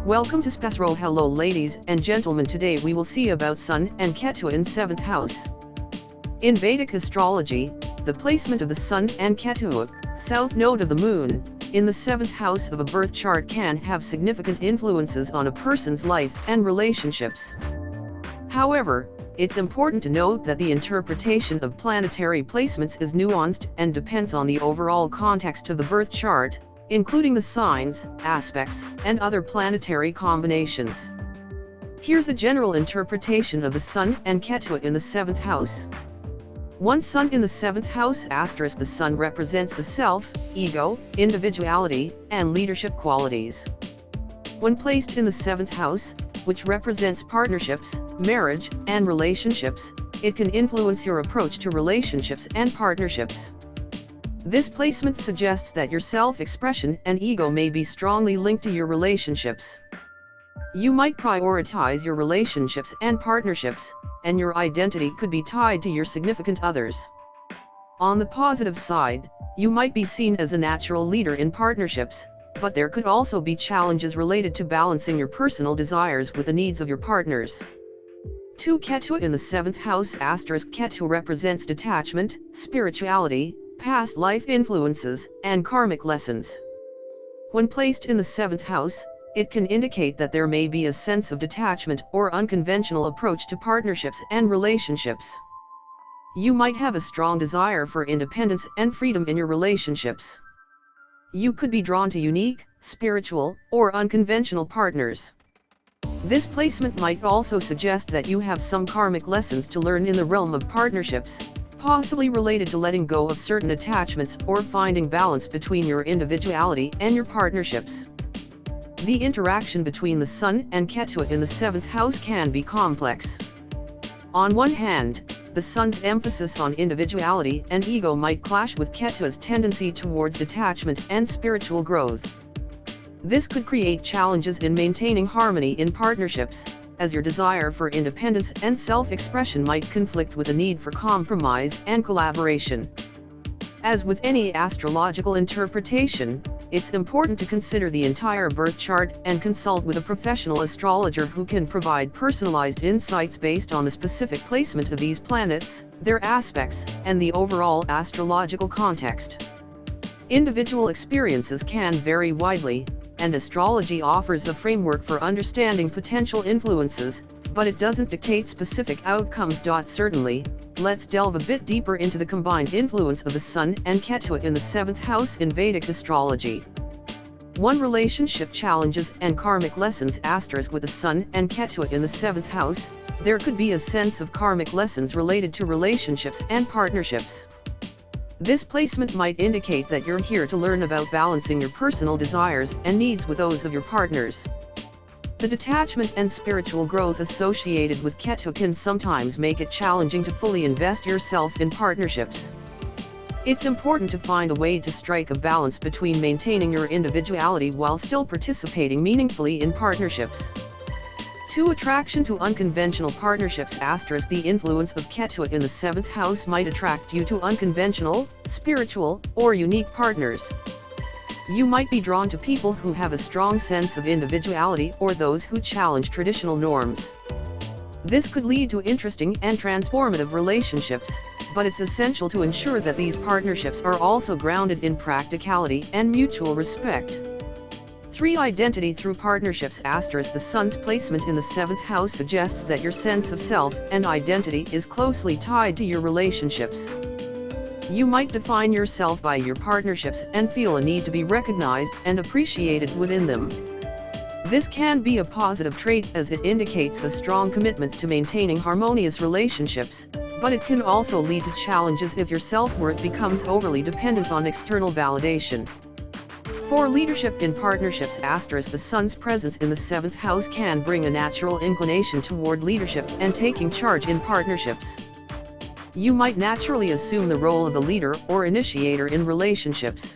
Welcome to SPASRO. Hello ladies and gentlemen, today we will see about Sun and Ketu in 7th house. In Vedic astrology, the placement of the Sun and Ketu, south node of the Moon, in the 7th house of a birth chart can have significant influences on a person's life and relationships. However, it's important to note that the interpretation of planetary placements is nuanced and depends on the overall context of the birth chart, including the signs, aspects, and other planetary combinations. Here's a general interpretation of the Sun and Ketu in the 7th house. 1. Sun in the 7th house *. The Sun represents the self, ego, individuality, and leadership qualities. When placed in the 7th house, which represents partnerships, marriage, and relationships, it can influence your approach to relationships and partnerships. This placement suggests that your self-expression and ego may be strongly linked to your relationships. You might prioritize your relationships and partnerships, and your identity could be tied to your significant others. On the positive side, you might be seen as a natural leader in partnerships, but there could also be challenges related to balancing your personal desires with the needs of your partners. 2. Ketu in the 7th house *. Ketu represents detachment, spirituality, past life influences, and karmic lessons. When placed in the 7th house, it can indicate that there may be a sense of detachment or unconventional approach to partnerships and relationships. You might have a strong desire for independence and freedom in your relationships. You could be drawn to unique, spiritual, or unconventional partners. This placement might also suggest that you have some karmic lessons to learn in the realm of partnerships, possibly related to letting go of certain attachments or finding balance between your individuality and your partnerships. The interaction between the Sun and Ketu in the 7th house can be complex. On one hand, the Sun's emphasis on individuality and ego might clash with Ketu's tendency towards detachment and spiritual growth. This could create challenges in maintaining harmony in partnerships, as your desire for independence and self-expression might conflict with the need for compromise and collaboration. As with any astrological interpretation, it's important to consider the entire birth chart and consult with a professional astrologer who can provide personalized insights based on the specific placement of these planets, their aspects, and the overall astrological context. Individual experiences can vary widely, and astrology offers a framework for understanding potential influences, but it doesn't dictate specific outcomes. Certainly, let's delve a bit deeper into the combined influence of the Sun and Ketu in the 7th house in Vedic astrology. 1. Relationship challenges and karmic lessons * with the Sun and Ketu in the 7th house, there could be a sense of karmic lessons related to relationships and partnerships. This placement might indicate that you're here to learn about balancing your personal desires and needs with those of your partners. The detachment and spiritual growth associated with Ketu can sometimes make it challenging to fully invest yourself in partnerships. It's important to find a way to strike a balance between maintaining your individuality while still participating meaningfully in partnerships. 2. Attraction to unconventional partnerships * The influence of Ketu in the 7th house might attract you to unconventional, spiritual, or unique partners. You might be drawn to people who have a strong sense of individuality or those who challenge traditional norms. This could lead to interesting and transformative relationships, but it's essential to ensure that these partnerships are also grounded in practicality and mutual respect. 3. Identity through partnerships * The Sun's placement in the 7th house suggests that your sense of self and identity is closely tied to your relationships. You might define yourself by your partnerships and feel a need to be recognized and appreciated within them. This can be a positive trait as it indicates a strong commitment to maintaining harmonious relationships, but it can also lead to challenges if your self-worth becomes overly dependent on external validation. 4. Leadership in partnerships * The Sun's presence in the 7th house can bring a natural inclination toward leadership and taking charge in partnerships. You might naturally assume the role of the leader or initiator in relationships.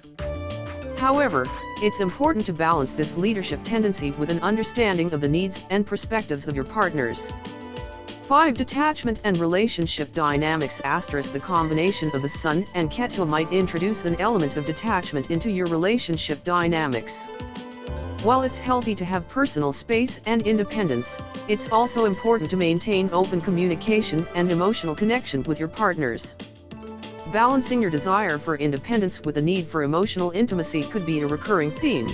However, it's important to balance this leadership tendency with an understanding of the needs and perspectives of your partners. 5. Detachment and relationship dynamics * The combination of the Sun and Ketu might introduce an element of detachment into your relationship dynamics. While it's healthy to have personal space and independence, it's also important to maintain open communication and emotional connection with your partners. Balancing your desire for independence with the need for emotional intimacy could be a recurring theme.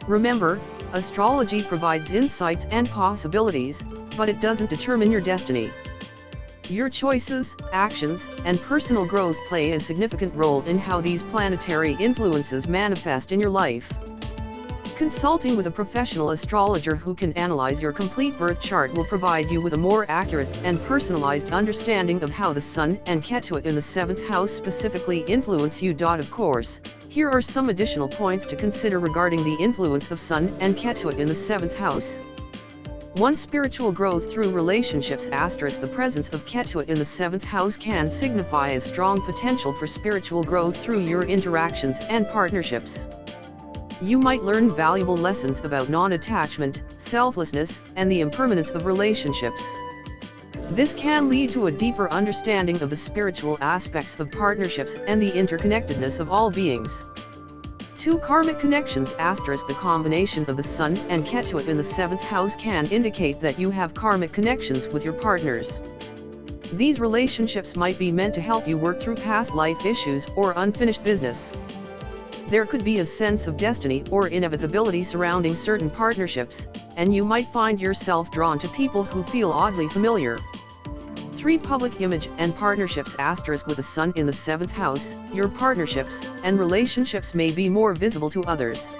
Remember, astrology provides insights and possibilities, but it doesn't determine your destiny. Your choices, actions, and personal growth play a significant role in how these planetary influences manifest in your life. Consulting with a professional astrologer who can analyze your complete birth chart will provide you with a more accurate and personalized understanding of how the Sun and Ketu in the 7th house specifically influence you. Of course, here are some additional points to consider regarding the influence of Sun and Ketu in the 7th house. 1. Spiritual growth through relationships. The presence of Ketu in the 7th house can signify a strong potential for spiritual growth through your interactions and partnerships. You might learn valuable lessons about non-attachment, selflessness, and the impermanence of relationships. This can lead to a deeper understanding of the spiritual aspects of partnerships and the interconnectedness of all beings. 2. Karmic connections. The combination of the Sun and Ketu in the 7th house can indicate that you have karmic connections with your partners. These relationships might be meant to help you work through past life issues or unfinished business. There could be a sense of destiny or inevitability surrounding certain partnerships, and you might find yourself drawn to people who feel oddly familiar. 3. Public image and partnerships. With the Sun in the 7th house, your partnerships and relationships may be more visible to others.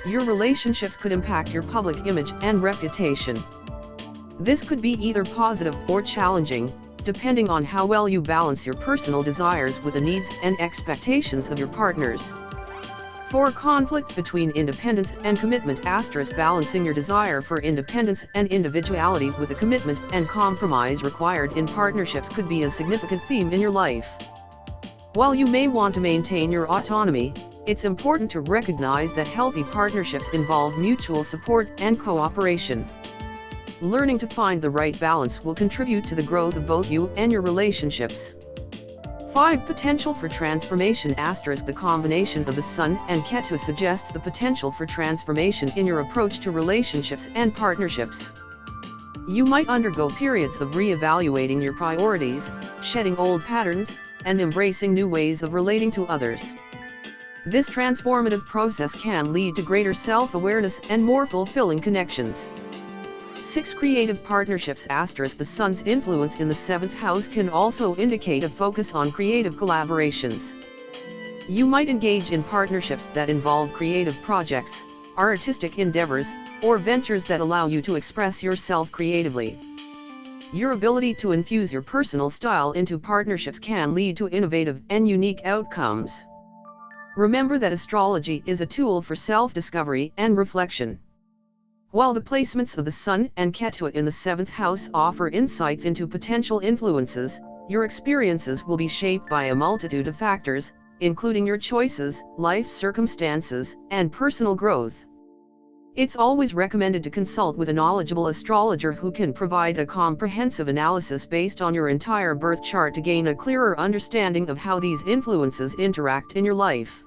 Your relationships could impact your public image and reputation. This could be either positive or challenging, depending on how well you balance your personal desires with the needs and expectations of your partners. 4. Conflict between independence and commitment. Balancing your desire for independence and individuality with the commitment and compromise required in partnerships could be a significant theme in your life. While you may want to maintain your autonomy, it's important to recognize that healthy partnerships involve mutual support and cooperation. Learning to find the right balance will contribute to the growth of both you and your relationships. 5. Potential for transformation. The combination of the Sun and Ketu suggests the potential for transformation in your approach to relationships and partnerships. You might undergo periods of re-evaluating your priorities, shedding old patterns, and embracing new ways of relating to others. This transformative process can lead to greater self-awareness and more fulfilling connections. 6. Creative partnerships. The Sun's influence in the 7th house can also indicate a focus on creative collaborations. You might engage in partnerships that involve creative projects, artistic endeavors, or ventures that allow you to express yourself creatively. Your ability to infuse your personal style into partnerships can lead to innovative and unique outcomes. Remember that astrology is a tool for self-discovery and reflection. While the placements of the Sun and Ketu in the 7th house offer insights into potential influences, your experiences will be shaped by a multitude of factors, including your choices, life circumstances, and personal growth. It's always recommended to consult with a knowledgeable astrologer who can provide a comprehensive analysis based on your entire birth chart to gain a clearer understanding of how these influences interact in your life.